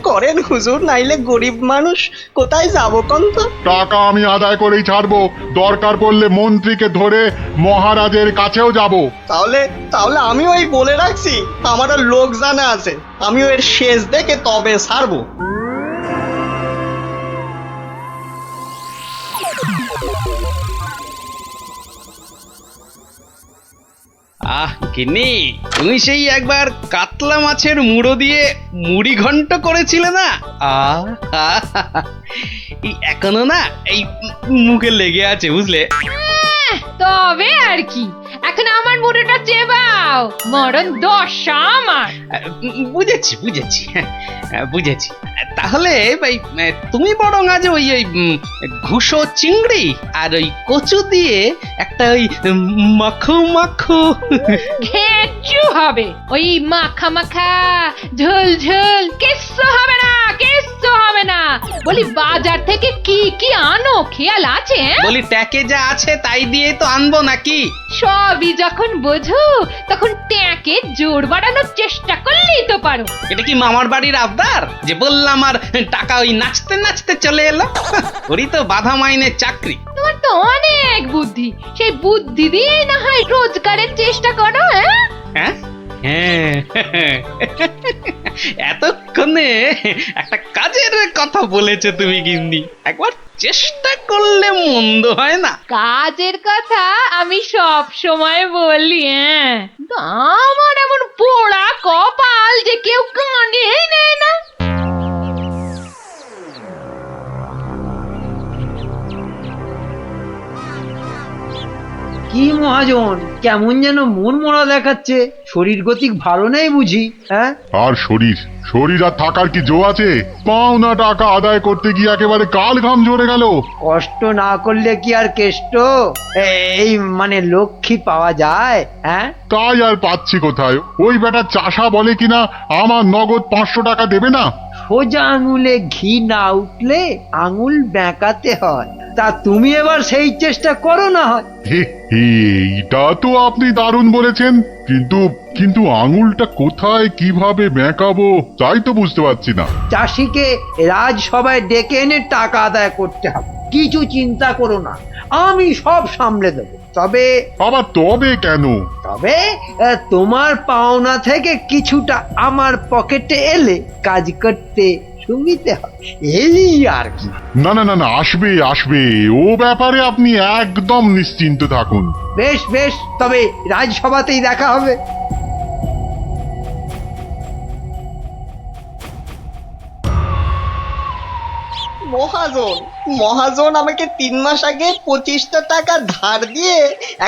করেন হুজুর, নাইলে গরিব মানুষ কোথায় যাবো কোন তো? টাকা আমি আদায় করেই ছাড়বো, দরকার পড়লে মন্ত্রীকে ধরে মহারাজের কাছেও যাব। তাহলে তাহলে আমি ওই বলে রাখছি, আমারও লোক জানা আছে, আমিও এর শেষ দেখে তবে ছাড়বো। আহ গিন্নি, তুমি সেই একবার কাতলা মাছের মুড়ো দিয়ে মুড়ি ঘন্ট করেছিলে না? আহ এই এখনো না এই মুখে লেগে আছে, বুঝলে? তবে আর কি, এখন আমার মুড়োটা চেবাও, মরণ দশা আমার। বুঝেছি বুঝেছি বুঝেছি। তাহলে ভাই তুমি বরং আজ ওই ওই ঘুষো চিংড়ি আর ওই কচু দিয়ে একটা ওই মাখো মাখো ঘেঁচু হবে, ওই মাখা মাখা ঝোল ঝোল কিচ্ছু হবে না, কিচ্ছু হবে না। বলি বাজার থেকে কি কি আনো খেয়াল আছে? বলি ট্যাকে যা আছে তাই দিয়ে তো আনবো নাকি? সবই যখন বোঝো তখন ট্যাঁকে জোর বাড়ানোর চেষ্টা করলেই তো পারো। এটা কি মামার বাড়ির আবদার যে বললাম আর টাকা ওই নাচতে নাচতে চলে এলো? ওরই তো বাধা মাইনের চাকরি। তোমার তো অনেক বুদ্ধি, সেই বুদ্ধি দিয়েই না হয় রোজগারের চেষ্টা করো। হ্যাঁ হ্যাঁ, এতক্ষণে একটা কাজের কথা বলেছে তুমি গিন্নি, একবার চেষ্টা করলে মন্দ হয় না। কাজের কথা আমি সব সময় বলি, কিন্তু আমার এমন পোড়া কপাল যে কেউ কানেই নেয় না। কি মহাজন, কেমন যেন মন মরা দেখাচ্ছে, শরীর গতিক ভালো নেই বুঝি? হ্যাঁ, আর শরীর শরীর আর থাকার কি জো আছে? পাওনা টাকা আদায় করতে গিয়ে একেবারে কাল ঘাম ঝরে গেল। কষ্ট না করলে কি আর কেষ্ট এই মানে লক্ষ্মী পাওয়া যায়? হ্যাঁ, তাই আর পাচ্ছি কোথায়? ওই বেটা চাষা বলে কিনা আমার নগদ 500 টাকা দেবে না। সোজা আঙুলে ঘি না উঠলে আঙুল বেঁকাতে হয়। তা তুমি এবার সেই চেষ্টা করো না হয়। হে হে, এটা তো আপনি দারুণ বলেছেন, কিন্তু কিন্তু আঙুলটা কোথায় কিভাবে বেঁকাবো তাই তো বুঝতে পারছি না। চাষিকে রাজসভায় ডেকে এনে টাকা আদায় করতে হবে, কিছু চিন্তা করো না, আমি সব সামলে দেবো। তবে আবার তবে কেন? তবে তোমার পাওনা থেকে কিছুটা আমার পকেটে এলে কাজ করতে সুবিধে হবে, এই আর কি। না না না না, আসবে আসবে, ও ব্যাপারে আপনি একদম নিশ্চিন্ত থাকুন। বেশ বেশ, তবে রাজসভাতেই দেখা হবে। মহাজন মহাজন আমাকে 3 মাস আগে 25টা টাকা ধার দিয়ে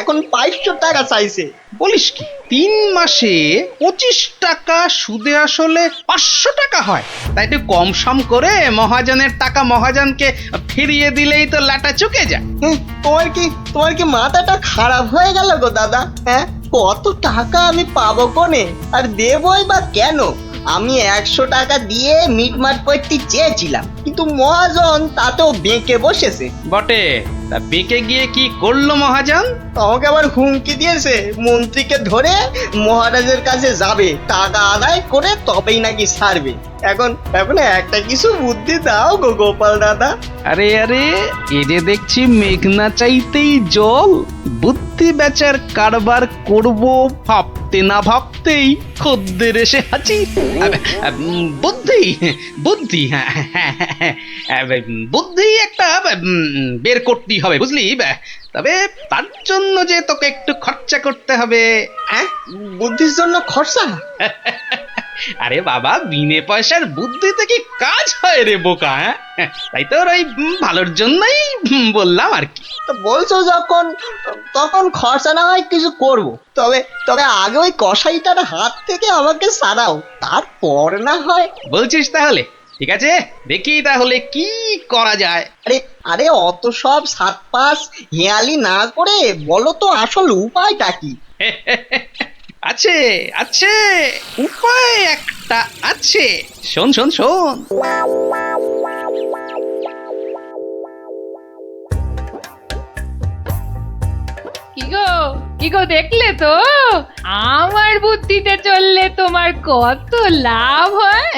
এখন 500 টাকা চাইছে। বলিস কি, 3 মাসে 25 টাকা সুদে আসলে 500 টাকা হয়? তাই একটু কম সম করে মহাজনের টাকা মহাজনকে ফিরিয়ে দিলেই তো লাটা চুকে যায়। তোমার কি মাথাটা খারাপ হয়ে গেল গো দাদা? হ্যাঁ, কত টাকা আমি পাবো কোনে, আর দেবই বা কেন? আমি 100 টাকা দিয়ে মিটমাট করতে চেয়েছিলাম, কিন্তু মহাজন তাতেও বেঁকে বসেছে। বটে, তা বেঁকে গিয়ে কি করলো মহাজন? আমাকে আবার হুমকি দিয়েছে, মন্ত্রীকে ধরে মহারাজের কাছে যাবে, টাকা আদায় করে তবেই নাকি ছাড়বে। এখন এখন একটা কিছু বুদ্ধি দাও গো গোপাল দাদা। আরে আরে, এরে দেখছি মেঘনা চাইতেই জল। বুদ্ধি বেচার কারবার করব ভাবতে না ভাবতেই খদ্দের এসে হাজির। বুদ্ধি বুদ্ধি, হ্যাঁ হ্যাঁ হ্যাঁ, বুদ্ধি একটা বের করতেই হবে, বুঝলি? তবে তার জন্য যে তোকে একটু খরচা করতে হবে। হ্যাঁ, বুদ্ধির জন্য খরচা? আরে বাবা, বিনে পয়সার বুদ্ধিতে কি কাজ হয় রে বোকা? তাই তো ওই ভালোর জন্যই বললাম আর কি। তো বলছো যখন, তখন খরচা না হয় কিছু করব, তবে তবে আগে ওই কসাইটার হাত থেকে আমাকে সারাও, তারপর না হয়। বলছিস তাহলে? ঠিক আছে, দেখি তাহলে কি করা যায়। আরে আরে অত সব সাত পাঁচ হেয়ালি না করে বলো তো আসল উপায়টা কি? আছে আছে, উপায় একটা আছে। শোন শোন শোন। কি গো দেখলে তো, আমার বুদ্ধিতে চললে তোমার কত লাভ হয়।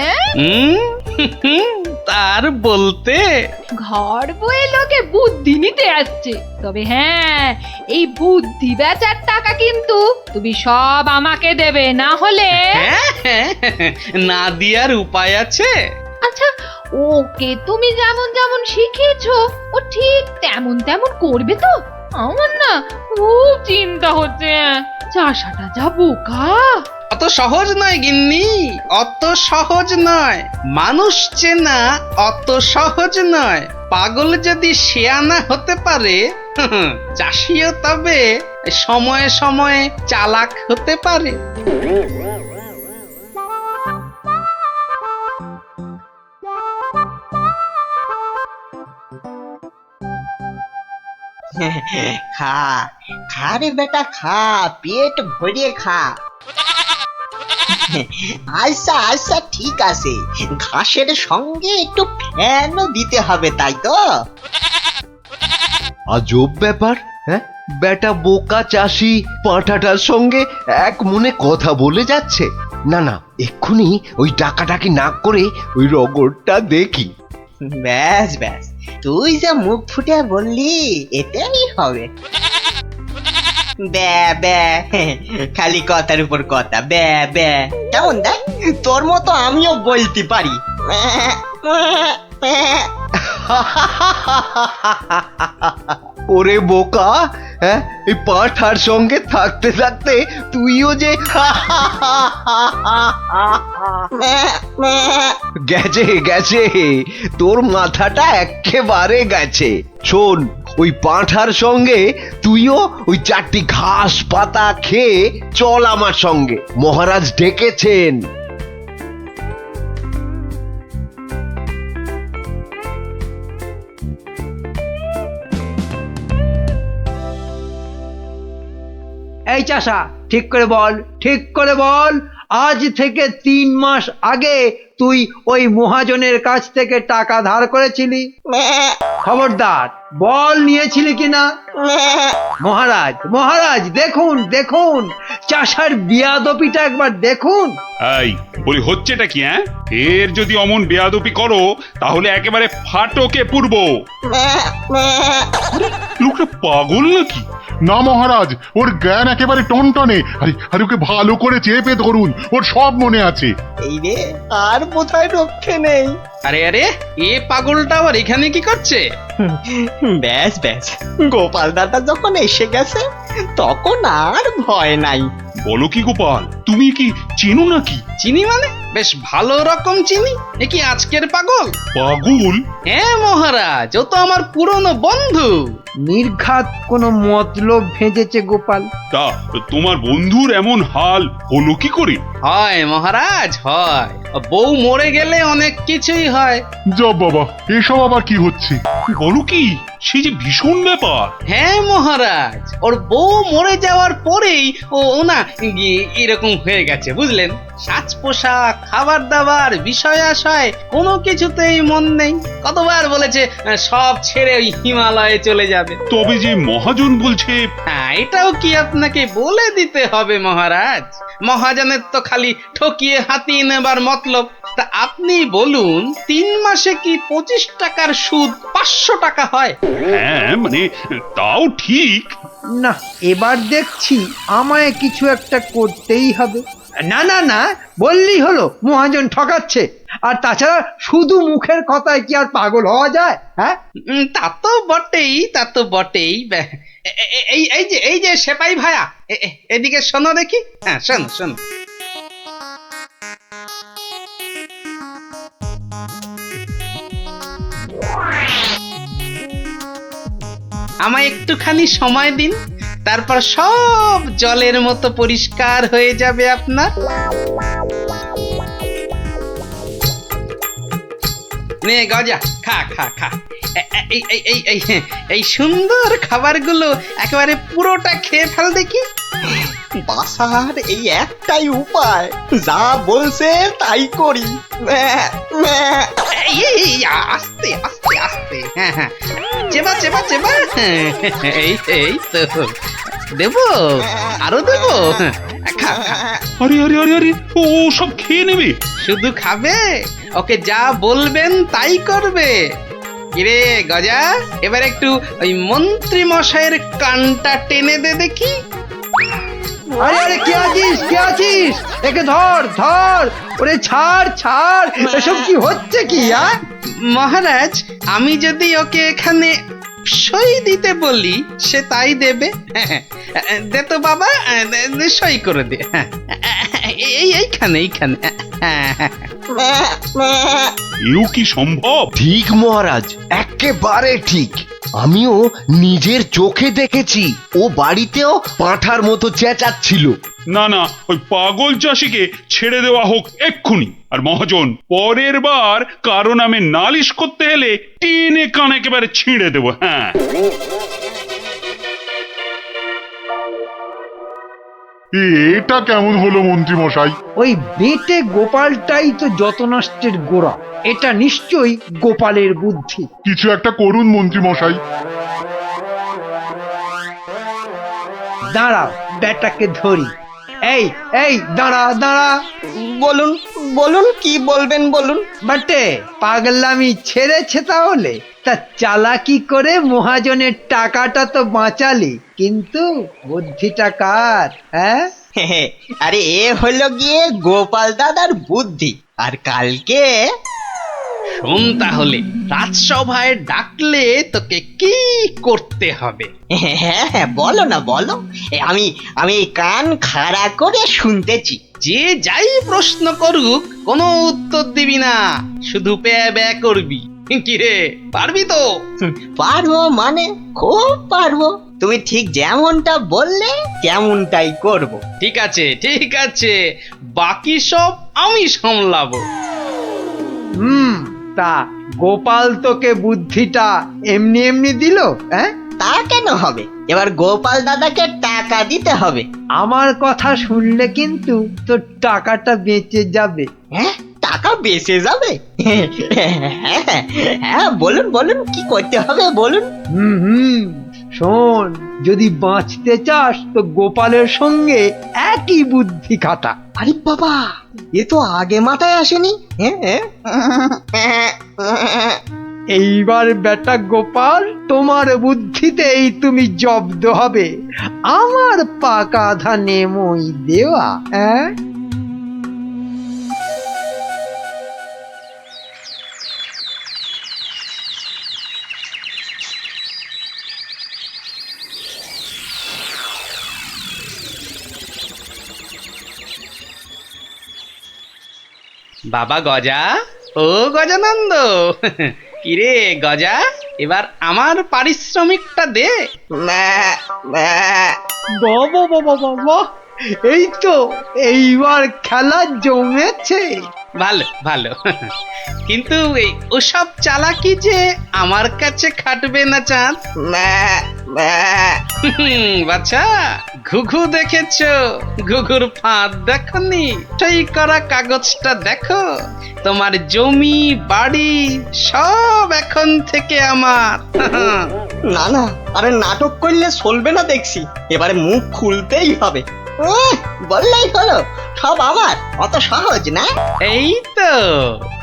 তার বলতে ঘর বয়ে লোকে বুদ্ধি নিতে আসছে, তবে হ্যাঁ, এই বুদ্ধি বেচার টাকা কিন্তু তুমি সব আমাকে দেবে, না হলে না দিয়ার উপায় আছে? আচ্ছা, ওকে তুমি যেমন যেমন শিখিয়েছো ও ঠিক তেমন তেমন করবে তো? আমার না খুব চিন্তা হচ্ছে, চাষাটা যা বোকা। অত সহজ নয় গিন্নি, অত সহজ নয়। মানুষ চেনা অত সহজ নয়। পাগল যদি শেয়ানা হতে পারে, চাষিও তবে সময়ে সময়ে চালাক হতে পারে। খা খা রে বেটা, খা, পেট ভরিয়ে খা। আচ্ছা আচ্ছা, ঠিক আছে, ঘাসের সঙ্গে একটু ফ্যানও দিতে হবে, তাই তো? আজব ব্যাপার, হ্যাঁ? বেটা বোকা চাষি পাঁঠাটার সঙ্গে এক মনে কথা বলে যাচ্ছে। না না, এক্ষুনি ওই ডাকাডাকি না করে ওই রগরটা দেখি। ব্যাস ব্যাস, তুই যা মুখ ফুটে বললি এটাই হবে। ব্যা ব্যা, খালি কথার উপর কথা, ব্যা ব্যা। কেমন দেখ, তোর মতো আমিও বলতে পারি। ওরে বোকা, হ্যাঁ, এই পাঁঠার সঙ্গে থাকতে থাকতে তুইও যে গেছে গেছে, তোর মাথাটা একেবারে গেছে। শোন, ওই পাঁঠার সঙ্গে তুইও ওই 4টি ঘাস পাতা খেয়ে চল আমার সঙ্গে, মহারাজ ডেকেছেন। এই চাষা, ঠিক করে বল, ঠিক করে বল, আজ থেকে 3 মাস আগে তুই ওই মহাজনের কাছ থেকে টাকা ধার করেছিলি? খবরদার বল, নিয়েছিলি কিনা? মহারাজ মহারাজ, দেখুন দেখুন, চাষার বিয়াদপিটা একবার দেখুন। এই বলি, হচ্ছেটা কি? হ্যাঁ, এর যদি অমন বেয়াদপি করো তাহলে একেবারে ফাটকে পুরব। লোকটা পাগল নাকি? না মহারাজ, ওর জ্ঞান একেবারে টনটনে। আরে আরে, ওকে ভালো করে চেপে ধরুন, ওর সব মনে আছে। এই রে, আর বোধহয় রক্ষে নেই। আরে আরে, এ পাগলটা আবার এখানে কি করছে? ব্যাস ব্যাস, গোপাল দাদা যখন এসে গেছে তখন আর ভয় নাই। বলো কি গোপাল, তুমি কি চেনো নাকি? চিনি মানে? বেশ ভালো রকম চিনি। এ কি আজকের পাগল? পাগল? হ্যাঁ মহারাজ, ও তো আমার পুরনো বন্ধু। নির্ঘাত কোনো মতলব ভেজেছে গোপাল। তা তোমার বন্ধুর এমন হাল হলো কি করে? হয় মহারাজ, হয়। বউ মরে গেলে অনেক কিছুই হয়। যা বাবা, এসব আবার কি হচ্ছে? বলো কি, সে যে ভীষণ ব্যাপার। হ্যাঁ মহারাজ, ওর বউ মরে যাওয়ার পরেই ও না এরকম হয়ে গেছে, বুঝলেন? সাজ পোশাক, খাবার দাবার, বিষয় আশয় কোনো কিছুতেই মন নেই। কতবার বলেছে সব ছেড়ে ওই হিমালয়ে চলে যাবে। তবে যে মহাজন বলছে। হ্যাঁ, এটাও কি আপনাকে বলে দিতে হবে মহারাজ? মহাজনের তো খালি ঠকিয়ে হাতিয়ে নেবার মতলব। তা আপনি বলুন, 3 মাসে কি 25 টাকার সুদ 500 টাকা হয়? হ্যাঁ মানে, তাও ঠিক। না, এবার দেখছি আমায় কিছু একটা করতেই হবে। না না না, বললেই হলো মহাজন ঠকাচ্ছে। আর তাছাড়া শুধু মুখের কথায় কি আর পাগল হওয়া যায়? হ্যাঁ, তা তো বটেই, তা তো বটেই। এই যে সেপাই ভায়া, এদিকে শোনো দেখি। হ্যাঁ, শোনো শোনো। আমায় একটুখানি সময় দিন, তারপর সব জলের মতো পরিষ্কার হয়ে যাবে আপনার। নে গজা, খা খা খা। এই সুন্দর খাবারগুলো একেবারে পুরোটা খেয়ে ফেল দেখি। বাসার এই একটাই উপায়, যা বলছে তাই করি। আস্তে আস্তে আস্তে, হ্যাঁ হ্যাঁ, চেবা চেবা চেবা। এই তো দেবো, আরো দেবো। খা খা। আরে আরে আরে আরে ও সব খেয়ে নেবে। শুধু খাবে, ওকে যা বলবেন তাই করবে। কিরে গজা, এবার একটু ওই মন্ত্রী মশাইয়ের কানটা টেনে দে দেখি। আরে আরে কে আছিস, কে আছিস? একে ধর ধর, ওরে ছাড় ছাড়, এসব কি হচ্ছে কি? মহারাজ, আমি যদি ওকে এখানে সই দিতে বলি সে তাই দেবে। দে তো বাবা, সই করে দে। এইখানে এইখানে। এও কি সম্ভব? ঠিক মহারাজ, একেবারে ঠিক। আমিও নিজের চোখে দেখেছি, ও বাড়িতেও পাঁঠার মতো চেঁচাচ্ছিল। না না, ওই পাগল চাষিকে ছেড়ে দেওয়া হোক এক্ষুনি। আর মহাজন, পরের বার কারো নামে নালিশ করতে এলে টেনে কান একেবারে ছিঁড়ে দেবো। হ্যাঁ, এটা কেমন হলো মন্ত্রী মশাই? ওই বেটে গোপালটাই তো যত নষ্টের গোড়া। এটা নিশ্চয়ই গোপালের বুদ্ধি। কিছু একটা করুন মন্ত্রী মশাই। দাঁড়াও, বেটাকে ধরি। এই এই দাঁড়া দাঁড়া। বলুন বলুন, কি বলবেন বলুন। বাটে, পাগলামি ছেড়েছে তাহলে? তা চালাকি করে মহাজনের টাকাটা তো বাঁচালি, কিন্তু বুদ্ধিটা কার? হ্যাঁ, আরে এ হলো গিয়ে গোপাল দাদার বুদ্ধি। আর কালকে শোন তাহলে, রাজসভায় ডাকলে তোকে কি করতে হবে? হ্যাঁ, বলো না বলো। আমি আমি কান খাড়া করে শুনতেছি। যে যাই প্রশ্ন করুক কোনো উত্তর দিবি না, শুধু প্যা ব্যা করবি। কিরে, পারবি তো? পারবো মানে খুব পারবো। তুমি ঠিক যেমনটা বললে তেমনটাই করব। ঠিক আছে ঠিক আছে, বাকি সব আমি সামলাবো। তা গোপাল তোকে বুদ্ধিটা এমনি এমনি দিল? হ্যাঁ, তা কেন হবে? এবার গোপাল দাদাকে টাকা দিতে হবে। আমার কথা শুনলে কিন্তু তোর টাকাটা বেঁচে যাবে। হ্যাঁ, টাকা বেঁচে যাবে? হ্যাঁ, বলুন বলুন, কি করতে হবে বলুন। হুম, শোন, যদি বাঁচতে চাস তো গোপালের সঙ্গে একই বুদ্ধি খাটা। আরে বাবা, এ তো আগে মাথায় আসেনি। এইবার বেটা গোপাল, তোমার বুদ্ধিতেই তুমি জব্দ হবে। আমার পাকা ধানে মই দেওয়া। হ্যাঁ, বাবা গজা, ও গজানন্দ, কিরে গজা, এবার আমার পারিশ্রমিকটা দে। বাবা বাবা বাবা, এই তো এইবার খেলা জমেছে। ভালো ভালো, কিন্তু এই ওসব চালাকি যে আমার কাছে খাটবে না চাঁদ। বাচ্চা, ঘুঘু দেখেছো? ঘুঘুর ফাঁদ দেখনি? সই করা কাগজটা দেখো। তোমার জমি বাড়ি সব এখন থেকে আমার। না না, আরে নাটক করলে চলবে না দেখছি। এবারে মুখ খুলতেই হবে। বললেই হলো সব আমার, অত সহজ না।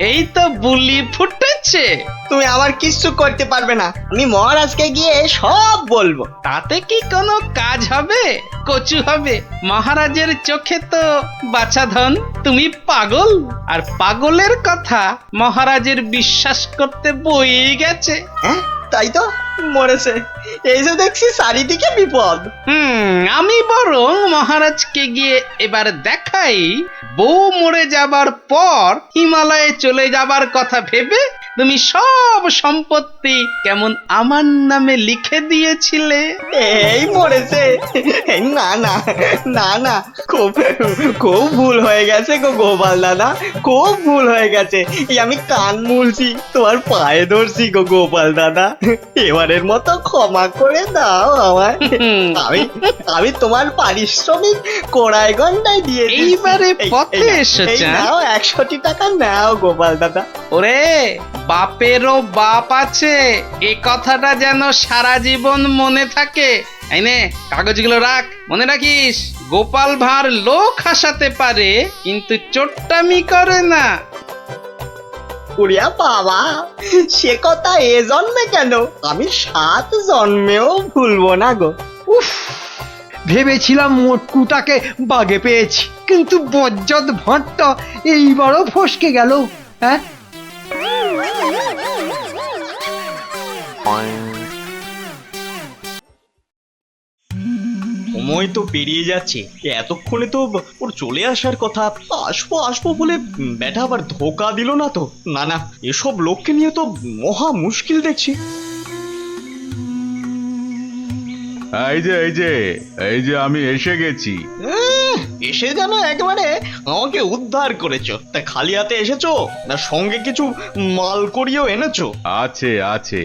এই তো বুলি ফুটেছে। তুমি আমার কিচ্ছু করতে পারবে না। আমি মহারাজকে গিয়ে সব বলবো। তাতে কি কোনো কাজ হবে? কচু হবে? মহারাজের চোখে তো বাছাধন। তুমি পাগল, আর পাগলের কথা মহারাজের বিশ্বাস করতে বই গেছে। হ্যাঁ, তাই তো, মরেছে। এই যে দেখছি চারিদিকে বিপদ। আমি বরং মহারাজকে গিয়ে এবার দেখাই, বউ মরে যাবার পর হিমালয়ে চলে যাবার কথা ভেবে তুমি সব সম্পত্তি কেমন আমার নামে লিখে দিয়েছিলে। এই মরেছে। না না না না, খুব খুব ভুল হয়ে গেছে গো গোপাল দাদা, খুব ভুল হয়ে গেছে। এই আমি কান মুলছি, তোমার পায়ে ধরছি গো গোপাল দাদা। এবারের মতো ক্ষমা করে দাও আমায়। আমি তোমার পারিশ্রমিক কোড়ায় গন্ডায় দিয়ে দিচ্ছি। এইবারে পথে এসেছে। নাও 100 টাকা নাও গোপাল দাদা। ওরে, বাপেরও বাপ আছে, এ কথাটা যেন সারা জীবন মনে থাকে। এই নে কাগজগুলো রাখ, মনে রাখিস গোপাল ভাঁড় লোক হাসাতে পারে কিন্তু চোট্টামি করে না। উড়িয়া বাবা, সে কথা এ জন্মে কেন, আমি 7 জন্মেও ভুলবো না গো। উফ, ভেবেছিলাম মোটকুটাকে বাগে পেয়েছি, কিন্তু বজ্জাত ভাঁড়টা এইবারও ফসকে গেল। হ্যাঁ, সময় তো পেরিয়ে যাচ্ছে, এতক্ষণে তো ওর চলে আসার কথা। আসবো আসবো বলে ব্যাটা আবার ধোকা দিল না তো? না না, এসব লোককে নিয়ে তো মহা মুশকিল দেখছি। এই যে আমি এসে গেছি। এসে যেন একেবারে আমাকে উদ্ধার করেছো। তা খালি হাতে এসেছো না সঙ্গে কিছু মাল করিয়েও এনেছো? আছে আছে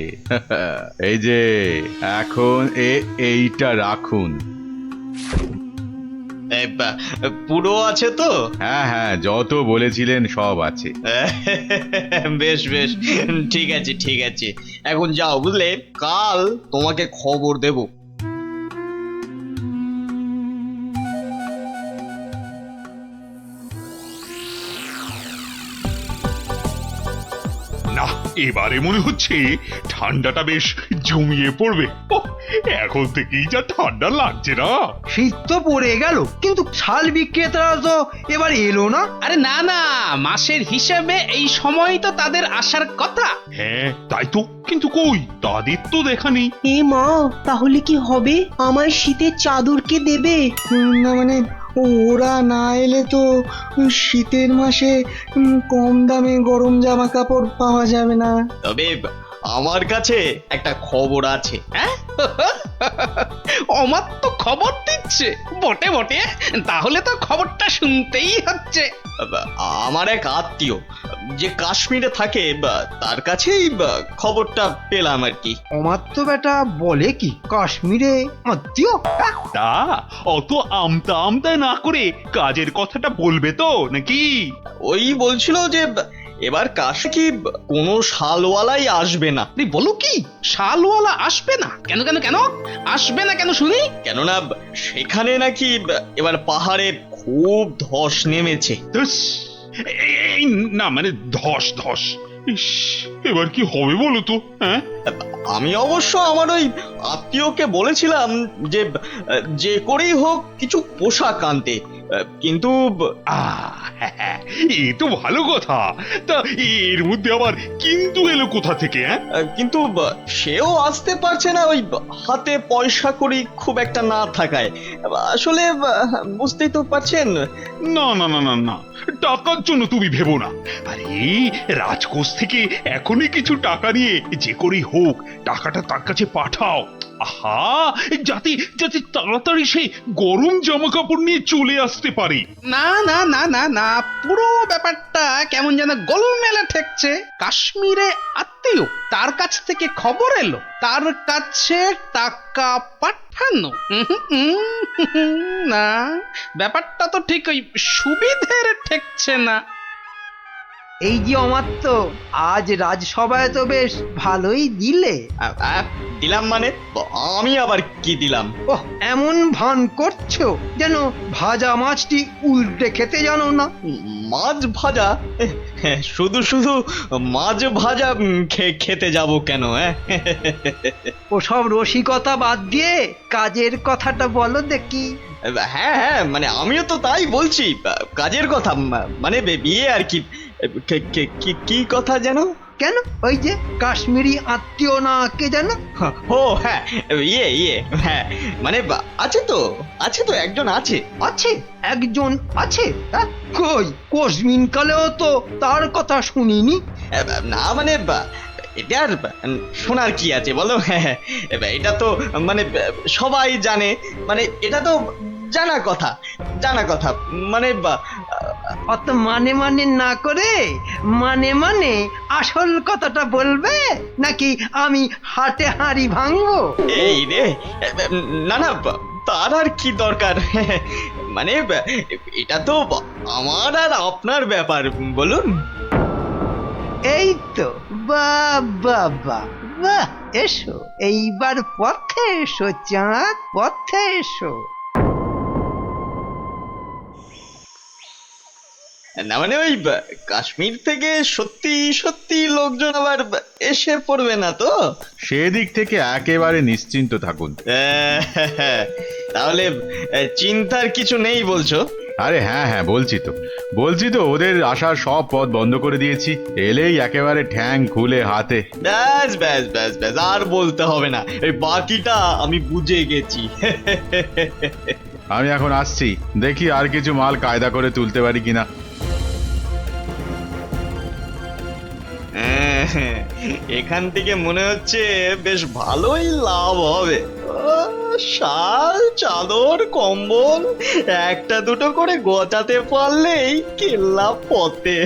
এই যে এখন এইটা রাখুন। পুরো আছে তো? হ্যাঁ হ্যাঁ, যত বলেছিলেন সব আছে। বেশ বেশ, ঠিক আছে ঠিক আছে। এখন যাও, বুঝলে, কাল তোমাকে খবর দেব। না, এবারে মনে হচ্ছে ঠান্ডাটা বেশ জমিয়ে পড়বে। ওহ, এখন থেকেই যা ঠান্ডা লাগছে না। শীত তো পড়ে গেল, কিন্তু শাল বিক্রেতারা তো এবার এলো না। আরে না না, মাসের হিসেবে এই সময় তো তাদের আসার কথা। হ্যাঁ তাই তো, কিন্তু কই তাদের তো দেখা নেই। এ মা, তাহলে কি হবে? আমার শীতের চাদর কে দেবে? না মানে, ওরা না এলে তো শীতের মাসে কম দামে গরম জামা কাপড় পাওয়া যাবে না। তবে আমার কাছে একটা খবর আছে। হ্যাঁ অমার তো খবর দিচ্ছে বটে বটে, তাহলে তো খবরটা শুনতেই হচ্ছে। আমার এক আত্মীয় যে কাশ্মীরে থাকে, তার কাছেই খবরটা পেলাম আর কি। আমার তো বেটা বলে কি, কাশ্মীরে আত্মীয়? তা অত আমতা আমতা না করে কাজের কথাটা বলবে তো নাকি? ওই বলছিল যে এবার কাশে কি কোনো শালওয়ালাই আসবে না। তুই বলো কি, শালওয়ালা আসবে না? কেন কেন কেন আসবে না কেন শুনি? কেননা সেখানে নাকি এবার পাহাড়ে খুব ধস নেমেছে। ধুস, এই না মানে ধস ধস, ইস, এবার কি হবে বলো তো? হ্যাঁ, আমি অবশ্য আমার ওই আত্মীয়কে বলেছিলাম যে যে করেই হোক কিছু পোশাক আনতে, কিন্তু হ্যাঁ, এ তো ভালো কথা। তা এর মধ্যে আবার কিন্তু এলো কোথা থেকে? হ্যাঁ, কিন্তু সেও আসতে পারছে না, ওই হাতে পয়সা করি খুব একটা না থাকায়। আসলে বুঝতেই তো পারছেন। না না না না না, টাকার জন্য তুমি ভেবো না। আরে রাজকোষ থেকে এখনই কিছু টাকা নিয়ে যে করেই হোক টাকাটা তার কাছে পাঠাও। আহা, যাতে যাতে তাড়াতাড়ি সেই গরম জামা কাপড় নিয়ে চলে আসতে পারে। না না না না না, পুরো ব্যাপারটা কেমন যেন গোলমেলে ঠেকছে। কাশ্মীরে আত্মীয়, তার কাছ থেকে খবর এলো, তার কাছে টাকা পাঠানো। না, ব্যাপারটা তো ঠিক ওই সুবিধের ঠেকছে না। এই যে অমাত্য, আজ রাজসভায় তো বেশ ভালোই দিলে। দিলাম মানে, আমি আবার কি দিলাম? ওহ, এমন ভান করছো যেন ভাজা মাছটি উল্টে খেতে জানো না। মাছ ভাজা? শুধু শুধু মাছ ভাজা খেতে যাব কেন? ওসব রসিকতা বাদ দিয়ে কাজের কথাটা বলো দেখি। হ্যাঁ হ্যাঁ, মানে আমিও তো তাই বলছি, কাজের কথা, মানে বিয়ে আর কি। কি কথা যেন? কেন, ওই যে কাশ্মীরি আত্মীয় না কে জানো? ও হ্যাঁ, ইয়ে হ্যাঁ, মানে আছে তো একজন আছে। আছে? একজন আছে? কই, কোশমিন কালেও তো তার কথা শুনিনি। না মানে, এটা আর শোনার কি আছে বলো? হ্যাঁ, এটা তো মানে সবাই জানে, মানে এটা তো জানা কথা, মানে অত মানে না করে মানে আসল কথাটা বলবে, নাকি আমি হাটে হাঁড়ি ভাঙবো? এই রে, না না, তার আর কি দরকার? মানে এটা তো আমার আর আপনার ব্যাপার, বলুন। এই তো, বাবা বাহ, এসো এইবার পথে এসো চাঁদ, পথে এসো। না মানে ওই কাশ্মীর থেকে সত্যি সত্যি লোকজন আবার এসে পড়বে না তো? সেদিক থেকে একেবারে নিশ্চিন্ত থাকুন। তাহলে চিন্তার কিছু নেই বলছো? আরে হ্যাঁ হ্যাঁ, বলছি তো ওদের আসার সব পথ বন্ধ করে দিয়েছি। এলেই একেবারে ঠ্যাং খুলে হাতে। ব্যাস ব্যাস ব্যাস ব্যাস, আর বলতে হবে না, এই বাকিটা আমি বুঝে গেছি। আমি এখন আসছি, দেখি আর কিছু মাল কায়দা করে তুলতে পারি কিনা। এখান থেকে মনে হচ্ছে বেশ ভালোই লাভ হবে। শাল, চাদর, কম্বল একটা দুটো করে গোছাতে পারলেই কেল্লা পথে।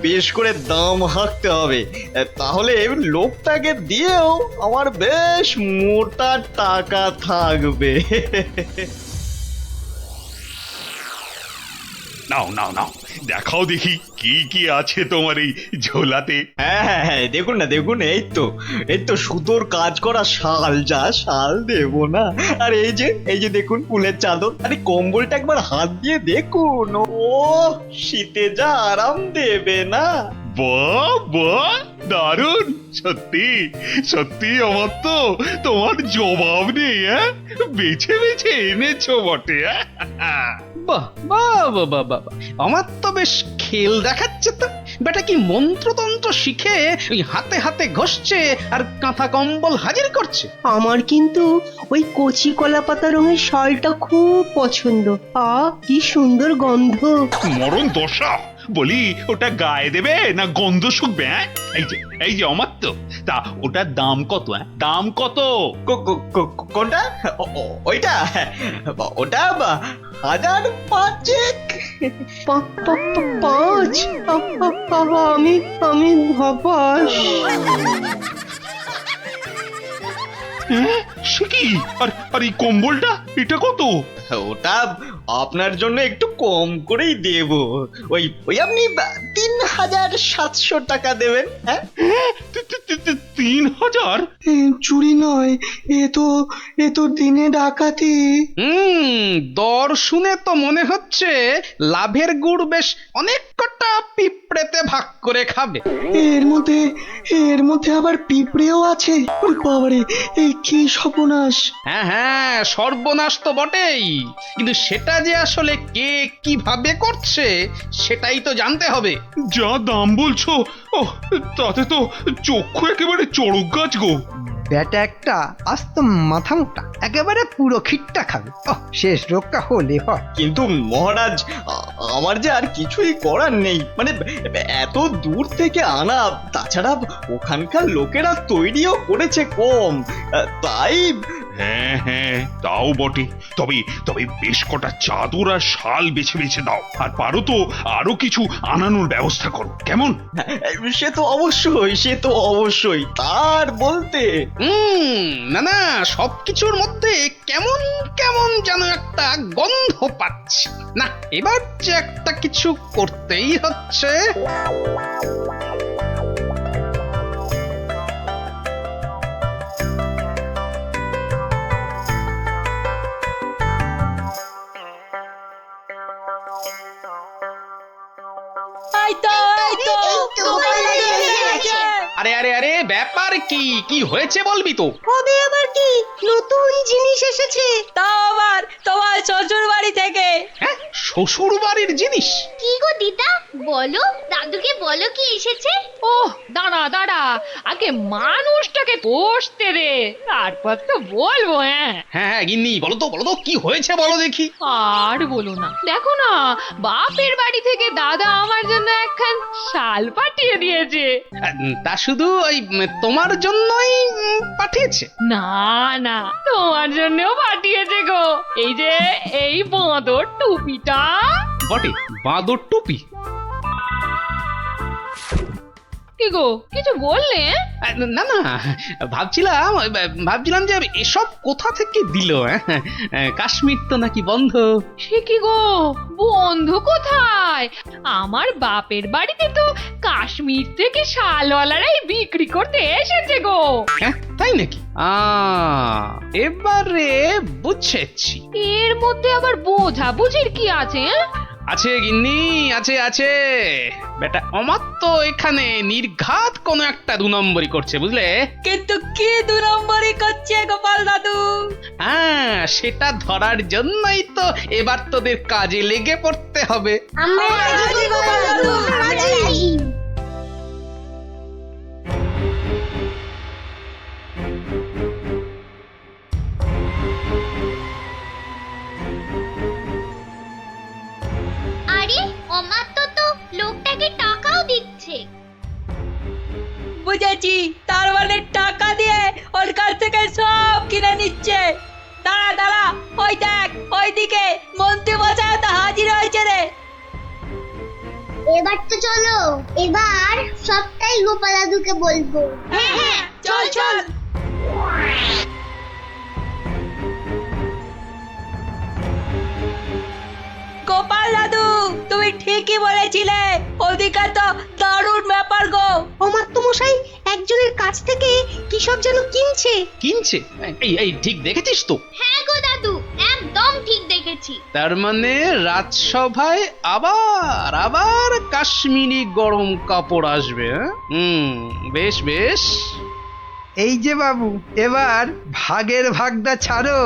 বেশ করে দাম হাঁকতে হবে, তাহলে লোকটাকে দিয়েও আমার বেশ মোটা টাকা থাকবে। নাও নাও নাও, দেখাও দেখি কি কি আছে তোমার এই ঝোলাতে। হ্যাঁ হ্যাঁ হ্যাঁ, দেখুন না দেখুন, এই তো সুতোর কাজ করা শাল, যা শাল দেবো না। আর এই যে দেখুন ফুলের চাদর, আরে কম্বলটা একবার হাত দিয়ে দেখুন, ও শীতে যা আরাম দেবে না। বাহ বাহ, দারুণ! সত্যি সত্যি আমার তো তোমার জবাব নেই। বেছে বেছে এনেছো বটে। বাহ বাহ বাহ বাহ বাহ, আমার তো বেশ খেল দেখাচ্ছে তো। বেটা কি মন্ত্রতন্ত্র শিখে ওই হাতে হাতে ঘষছে আর কাঁথা কম্বল হাজির করছে। আমার কিন্তু ওই কচি কলা পাতা রঙের শালটা খুব পছন্দ। কি সুন্দর গন্ধ। মরণ দশা, বলি ওটা গায়ে দেবে না গন্ধ শুকবে? এই যে আমার তো, তা ওটার দাম কত? দাম কত? কোনটা? ওইটা? ওটা 1005। পাঁচ? আমি হবাস। সে কি? আর এই কম্বলটা এটা কত? ওটা আপনার জন্য একটু কম করেই দেব। ওই আপনি 3700 টাকা দেবেন। হ্যাঁ, 3000? চুরি নয়, এ তো দিনে ডাকাতি। দর শুনে তো মনে হচ্ছে লাভের গুড় বেশ অনেক কটা পিঁপড়েতে ভাগ করে খাবে। এর মধ্যে আবার পিঁপড়েও আছে। ওরে বাবারে, এই কি সর্বনাশ! হ্যাঁ হ্যাঁ, সর্বনাশ তো বটেই, কিন্তু সেটা যে আসলে কে কিভাবে করছে সেটাই তো জানতে হবে। যা দাম বলছো, ও তাতে তো চক্ষু একেবারে চড়ক গাছ গো। ব্যাটা একটা আস্ত মাথা মোটা, একেবারে পুরো খিটটা খাবে। শেষ রক্ষা হলে হয়। কিন্তু মহারাজ, আমার যে আর কিছুই করার নেই, মানে এত দূর থেকে আনা, তাছাড়া ওখানকার লোকেরা তৈরিও করেছে কম, তাই। হ্যাঁ হ্যাঁ, তাও বটে। তবে বেশ কটা চাদর আর শাল বেছে বেছে দাও, আর পারো তো আরো কিছু আনানোর ব্যবস্থা করো, কেমন? সে তো অবশ্যই তার বলতে। না না, সবকিছুর মধ্যে কেমন কেমন যেন একটা গন্ধ পাচ্ছি। না, এবার যে একটা কিছু করতেই হচ্ছে। আরে আরে আরে, ব্যাপার কি হয়েছে বলবি তো? হবে আবার কি, নতুন জিনিস এসেছে। তাও আবার তোমার শ্বশুর বাড়ি থেকে। হ্যাঁ, শ্বশুর বাড়ির জিনিস? কি গো দিদা, বলো, দাদুকে বলো কি এসেছে। ওহ, দাঁড়া দাঁড়া, আগে মানুষটাকে বসতে দে, তারপর তো বলবো। হ্যাঁ হ্যাঁ গিন্নি, বলো তো কি হয়েছে বলো দেখি। আর বলো না, দেখো না, বাপের বাড়ি থেকে দাদা আমার জন্য একখান শাল পাঠিয়ে দিয়েছে। তা শুধু ওই তোমার জন্যই পাঠিয়েছে? না না, তোমার জন্যও পাঠিয়েছে গো। এই যে এই বাঁদর টুপিটা। বটে, বাঁদর টুপি? কি গো কিছু বললে? না না, ভাবছিলাম যে এসব কোথা থেকে দিল। কাশ্মীর তো নাকি বন্ধ। সে কি গো, বন্ধু কোথায়? আমার বাপের বাড়িতে তো কাশ্মীর থেকে শালওয়ালারাই বিক্রি করতে এসেছে গো। তাই নাকি? এবারে বুঝেছি। এর মধ্যে আবার বোঝাবুঝির কি আছে? আছে গিন্নি, আছে। বেটা অমাত্য এখানে নির্ঘাত কোনো একটা 2 নম্বরই করছে, বুঝলে? কিন্তু কি 2 নম্বরই করছে গোপাল দাদু? সেটা ধরার জন্যই তো এবার তোদের কাজে লেগে পড়তে হবে। আমরা রাজি গোপাল দাদু, রাজি। আরে অমাত্য তো লোকটাকে টাকাও দিচ্ছে। বুঝেছি, তার মানে টাকা দিয়ে ওর কাছ থেকে সব কিনে নিচ্ছে। দাঁড়া, ওই দেখ, ওইদিকে মন্ত্রী মশাই তো হাজির হয়েছে রে। এবার তো চলো, এবার সবটাই গোপাল দাদুকে বলবো। হ্যাঁ, চল। গোপাল দাদু, তুমি ঠিকই বলেছিলে, ওদিকে তো দারুণ ব্যাপার গো। অমাত্য মশাই একজনের কাছ থেকে কি সব যেন কিনছে। এই ঠিক দেখেছিস তো? হ্যাঁ গো দাদু, একদম ঠিক দেখেছি। তার মানে রাজসভায় আবার কাশ্মীরি গরম কাপড় আসবে। বেশ। এই যে বাবু, এবার ভাগের ভাগটা ছাড়ো।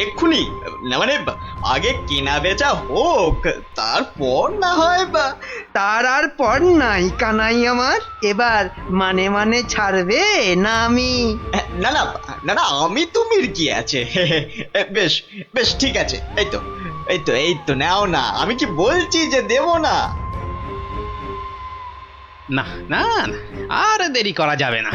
এক্ষুনি না, মানে আগে কেনা বেচা হোক, তারপর না হয় তার আর পর নাই কানাই আমার। এবার মানে ছাড়বে না আমি? না, আমি তুমির কি আছে। বেশ ঠিক আছে। এই তো নাও না, আমি কি বলছি যে দেব না? না, আর দেরি করা যাবে না।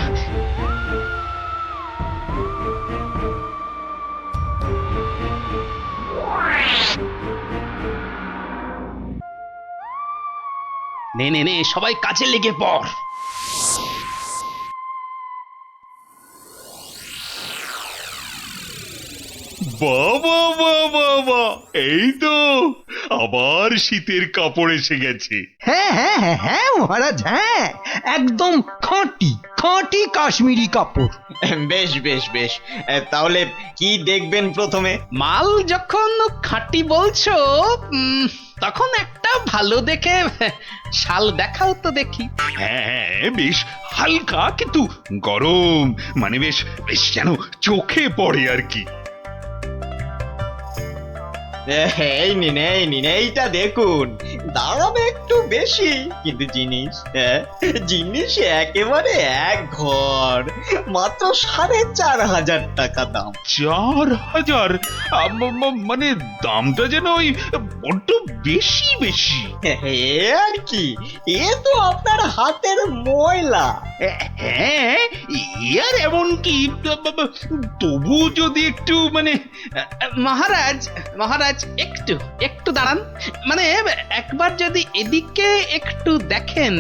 নে সবাই কাজে লেগে পড়। বাবা, এই তো আবার শীতের কাপড় এসে গেছে। হ্যাঁ মহারাজ, হ্যাঁ, একদম খাঁটি কাশ্মীরি কাপড়। বেশ তাহলে কি দেখবেন প্রথমে? মাল যখন খাঁটি বলছো, তখন একটা ভালো দেখে শাল দেখাও তো দেখি। হ্যাঁ, বেশ হালকা কিন্তু গরম, মানে বেশ যেন চোখে পড়ে আর কি। এই নিন, এইটা দেখুন। দাম একটু বেশি, কিন্তু জিনিস একেবারে এক ঘর। মাত্র 4,500 টাকা দাম। 4,000? মানে দামটা যেন ওই বড্ড বেশি। আর কি, এ তো আপনার হাতের ময়লা। হ্যাঁ, আর এমন কি, তবু যদি একটু মানে মহারাজ একটু দাঁড়ান। মানে একবার যদি এদিকে একটু দেখেন।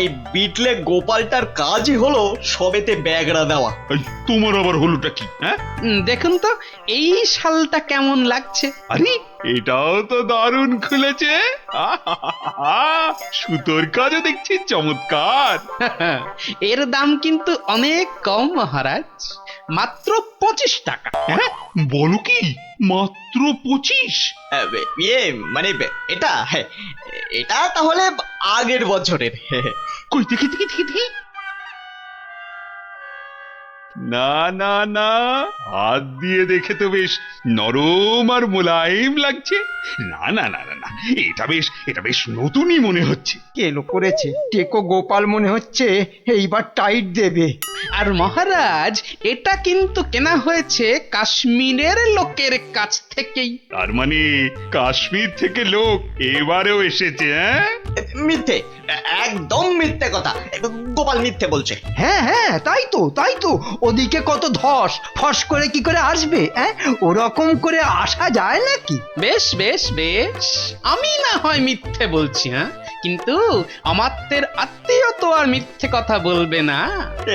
এই বিটলে গোপালটার কাজই হলো সবেতে ব্যাগড়া দেওয়া। তোমার আবার হলোটা কি? হ্যাঁ, দেখুন তো এই শালটা কেমন লাগছে। আরে এটাও তো দারুণ খুলেছে। সুতোর কাজও দেখছি চমৎকার। এর দাম কিন্তু অনেক কম মহারাজ, মাত্র 25 টাকা। হ্যাঁ, বলো কি, মাত্র 25? মানে এটা তাহলে আগের বছরের। কই দেখি। না, হাত দিয়ে দেখে তো বেশ নরম আর মোলায়েম লাগছে। না, এটা বেশ নতুনই মনে হচ্ছে। কেলো করেছে, টেকো গোপাল মনে হচ্ছে এইবার টাইট দেবে। আর মহারাজ, এটা কিন্তু কেনা হয়েছে কাশ্মীরের লোকের কাছ থেকেই। তার মানে কাশ্মীর থেকে লোক এবারেও এসেছে? মিথ্যে, একদম মিথ্যে কথা। গোপাল মিথ্যে বলছে। হ্যাঁ, তাই তো ওদিকে কত ফস করে কি করে আসবে? ওরকম করে আসা যায় নাকি? বেশ আমি না হয় মিথ্যে বলছি, কিন্তু আমাত্তের আত্মীয় তো আর মিথ্যে কথা বলবে না।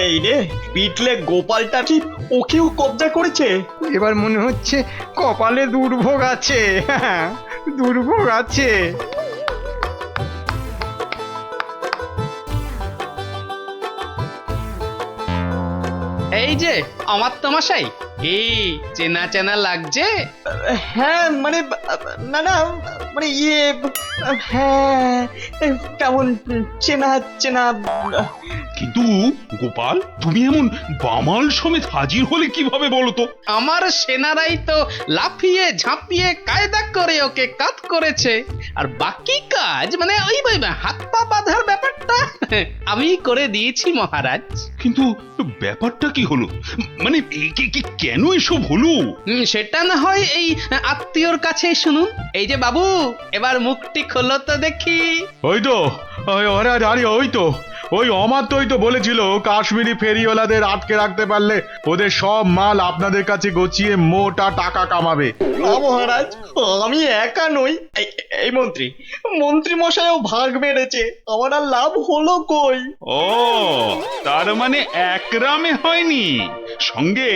এই রে, পিটলে গোপালটা ঠিক ওকেও কবজা করেছে। এবার মনে হচ্ছে কপালে দুর্ভোগ আছে, হ্যাঁ, দুর্ভোগ আছে। এই যে আমাত্ত মশাই, কি চেনা চেনা লাগছে? হ্যাঁ মানে না না মানে হ্যাঁ কেমন চেনা চেনা। কিন্তু গোপাল, তুমি এমন বামাল সমেত হাজির হলে কিভাবে বলো তো? আমার সেনারাই তো লাফিয়ে ঝাঁপিয়ে কায়দা করে ওকে কাত করেছে, আর বাকি কাজ মানে ওই হাত পা বাঁধার ব্যাপারটা আমি করে দিয়েছি মহারাজ। কিন্তু ব্যাপারটা কি হলো, মানে কেন এসব হলো? সেটা না হয় এই আত্মীয়র কাছেই শুনুন। এই যে বাবু, এবার মুখটি খোলো তো দেখি। ওই তো ওই তো ওই অমাত্যই তো বলেছিল কাশ্মীরি ফেরিওয়ালাদের আটকে রাখতে পারলে ওদের সব মাল আপনাদের কাছে গছিয়ে মোটা টাকা কামাবে। না মহারাজ, আমি একা নই, এই মন্ত্রী মন্ত্রী মশাইও ভাগ মেরেছে, আমার আর লাভ হলো কই? ও, তার মানে একরামে হয়নি, সঙ্গে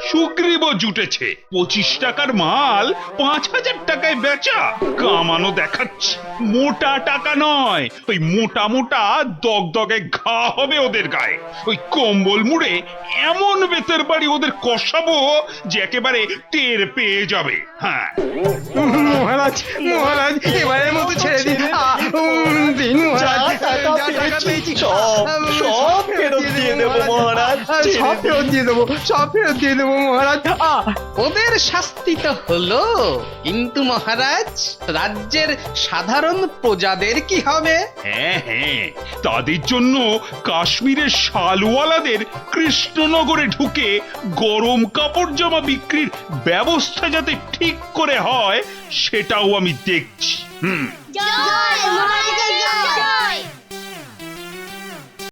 সুগ্রীবও জুটেছে। 25 টাকার মাল 5000 টাকায় বেচা, কামানো দেখাচ্ছে। মোটা টাকা নয়, ওই মোটা মোটা দগদগে ঘা হবে ওদের গায়ে। ওই কম্বল মুড়ে এমন বেতের বাড়ি ওদের কষাবো যে একেবারে টের পেয়ে যাবে। হ্যাঁ মহারাজ, মহারাজ, এবারের মতো ছেড়ে দিন। দিন মহারাজ, টাকা পেয়েছি সব ফেরত দিয়ে দেবো মহারাজ, সব ফেরত দিয়ে দেবো, সব ফেরত দিয়ে দেবো মহারাজ। ওদের শাস্তি তো হলো, কিন্তু মহারাজ রাজ্যের সাধারণ প্রজাদের কি হবে? হ্যাঁ হ্যাঁ, তাদের জন্য কাশ্মীরের শালওয়ালাদের কৃষ্ণনগরে ঢুকে গরম কাপড় জামা বিক্রির ব্যবস্থা যাতে ঠিক করে হয় সেটাও আমি দেখছি। জয় মহারাজ।